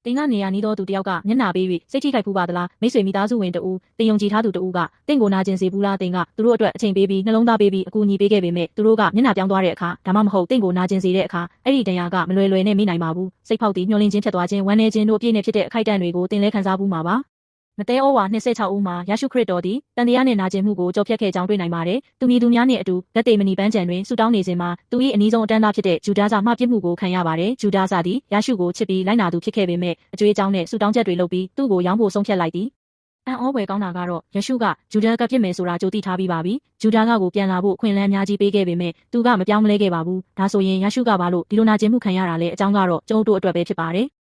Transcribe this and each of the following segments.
တင်ကနေရနီးသောသူတယောက်ကမျက်နှာပေး၍စိတ်ထိခိုက်ဖူးပါသလားမိတ်ဆွေမိသားစုဝင်တဦးတင်ယုံကြည်ထားသူတဦးကတင့်ကိုနာကျင်စေဘူးလားတင်ကသူတို့အတွက်အချိန်ပေးပြီးနှလုံးသားပေးပြီးအကူအညီပေးခဲ့ပေမဲ့သူတို့ကမျက်နှာပြောင်းသွားတဲ့အခါဒါမှမဟုတ်တင့်ကိုနာကျင်စေတဲ့အခါအဲ့ဒီတရားကမလွယ်လွယ်နဲ့မိနိုင်ပါဘူးစိတ်ဖောက်ပြီးမျောလင့်ခြင်းဖြစ်သွားခြင်းဝမ်းနည်းခြင်းတို့အပြည့်နဲ့ဖြစ်တဲ့အခိုက်အတန့်တွေကိုတင်လဲခံစားဘူးမှာပါမတဲဩဝါ26ဦးမှာရရှုခရစ်တော်သည်တန်တရားနှင့်နာကျင်မှုကိုကြော်ဖြတ်ခဲ့ကြောင်းတွေ့နိုင်ပါတယ်။သူမည်သူများနှင့်အတူလက်သေးမနီပန်းချံတွင်ဆူတောင်းနေစဉ်မှာသူ၏အနီးဆုံးအတန်းသားဖြစ်တဲ့ဂျူဒားစာမှပြစ်မှုကိုခံရပါတယ်။ဂျူဒားစာသည်ရရှုကိုချစ်ပြီးလိုက်နာသူဖြစ်ခဲ့ပေမဲ့အကြွေးကြောင်းနဲ့ဆူတောင်းချက်တွေလုပ်ပြီးသူ့ကိုရောင်းဖို့ဆုံးဖြတ်လိုက်သည်။အံ့ဩဖွယ်ကောင်းတာကတော့ယရှုကဂျူဒားကဖြစ်မယ်ဆိုတာကြိုသိထားပြီးပါပြီ။ဂျူဒားကကိုပြန်လာဖို့အခွင့်အလမ်းအများကြီးပေးခဲ့ပေမဲ့သူကမပြောင်းမလဲခဲ့ပါဘူး။ဒါဆိုရင်ယရှုကဘာလို့ဒီလိုနာကျင်မှုခံရတာလဲအကြောင်းကတော့ကျုပ်တို့အတွက်ပဲဖြစ်ပါတယ်။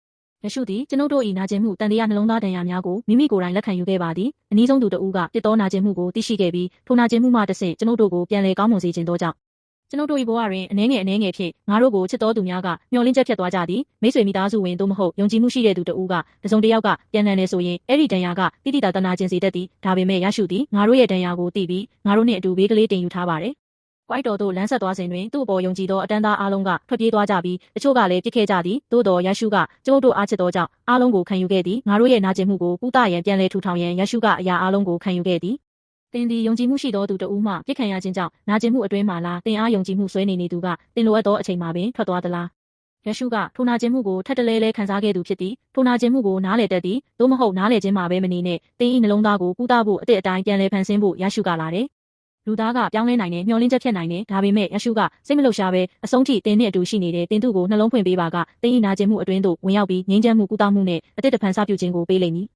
ယရှုသည်ကျွန်ုပ်တို့၏နာကျင်မှုတန်တရားနှလုံးသားဒဏ်ရာများကိုမိမိကိုယ်တိုင်လက်ခံယူခဲ့ပါသည်အနည်းဆုံးသူတဦးကပြစ်သောနာကျင်မှုကိုသိရှိခဲ့ပြီးထိုနာကျင်မှုမှတစ်ဆင့်ကျွန်ုပ်တို့ကိုပြန်လည်ကောင်းမွန်စေခြင်းသောကြောင့်ကျွန်ုပ်တို့၏ဘဝတွင်အနှဲငယ်ဖြင့်ငါတို့ကိုချစ်တော်သူများကမျှော်လင့်ချက်ဖြတ်သွားကြသည်မိတ်ဆွေမိသားစုဝင်သို့မဟုတ်ယုံကြည်မှုရှိတဲ့သူတဦးကတစုံတစ်ယောက်ကပြန်လည်နေဆိုရင်အဲ့ဒီဒဏ်ရာကတိတိတနာကျင်စေတတ်သည်ဒါပေမဲ့ယရှုသည်ငါတို့ရဲ့ဒဏ်ရာကိုသိပြီးငါတို့နှင့်အတူဘေးကလေးတင်ယူထားပါတယ်။ကွိုက်တော်တို့လမ်းဆက်သွားစဉ်တွင်သူ့အပေါ်ယုံကြည်သောအတန်းသားအားလုံးကထွက်ပြေးသွားကြပြီးတချို့ကလည်းပြစ်ခဲ့ကြသည်သို့တော်ယရှုကကျွန်ုပ်တို့အားချစ်သောကြောင့်အားလုံးကိုခံယူခဲ့သည်ငါတို့ရဲ့နာကျင်မှုကိုကုသရန်ပြန်လည်ထူထောင်ရန်ယရှုကအရာအားလုံးကိုခံယူခဲ့သည်တင်ဒီယုံကြည်မှုရှိသောသူတဦးမှပြစ်ခံရခြင်းကြောင့်နာကျင်မှုအတွင်းမှာလားတင်အားယုံကြည်မှုဆွဲနေသူကတင်လိုအပ်သောအချိန်မှာပင်ထွက်သွားသလားယရှုကထိုနာကျင်မှုကိုထပ်တလဲလဲခံစားခဲ့သူဖြစ်သည်ထိုနာကျင်မှုကိုနားလည်တတ်သည်သို့မဟုတ်နားလည်ခြင်းမှာပဲမနေနဲ့တင်ဤနှလုံးသားကိုကုသဖို့အစ်အတိုင်းပြန်လည်ဖန်ဆင်းဖို့ယရှုကလာတယ်လူသားကပြောင်းလဲနိုင်တယ်မျှော်လင့်ချက်ဖြစ်နိုင်တယ်ဒါပေမဲ့ယရှုကစိတ်မလှုပ်ရှားပဲအဆုံးထိတင်နဲ့အတူရှိနေတယ်တင်သူ့ကိုနှလုံးဖွင့်ပေးပါကတင်ဤနာကျင်မှုအတွင်းသို့ဝင်ရောက်ပြီးငြိမ်းချမ်းမှုကုသမှုနဲ့အစ်တဖန်စပြုခြင်းကိုပေးလိမ့်မည်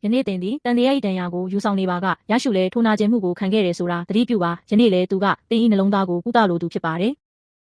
ယနေ့တင်သည်တန်တရား၏ဒဏ်ရာကိုယူဆောင်နေပါကယရှုလည်းထိုနာကျင်မှုကိုခံခဲ့တယ်ဆိုတာသတိပြုပါယနေ့လည်းသူကတင်ဤနှလုံးသားကိုကုသလိုသူဖြစ်ပါတယ်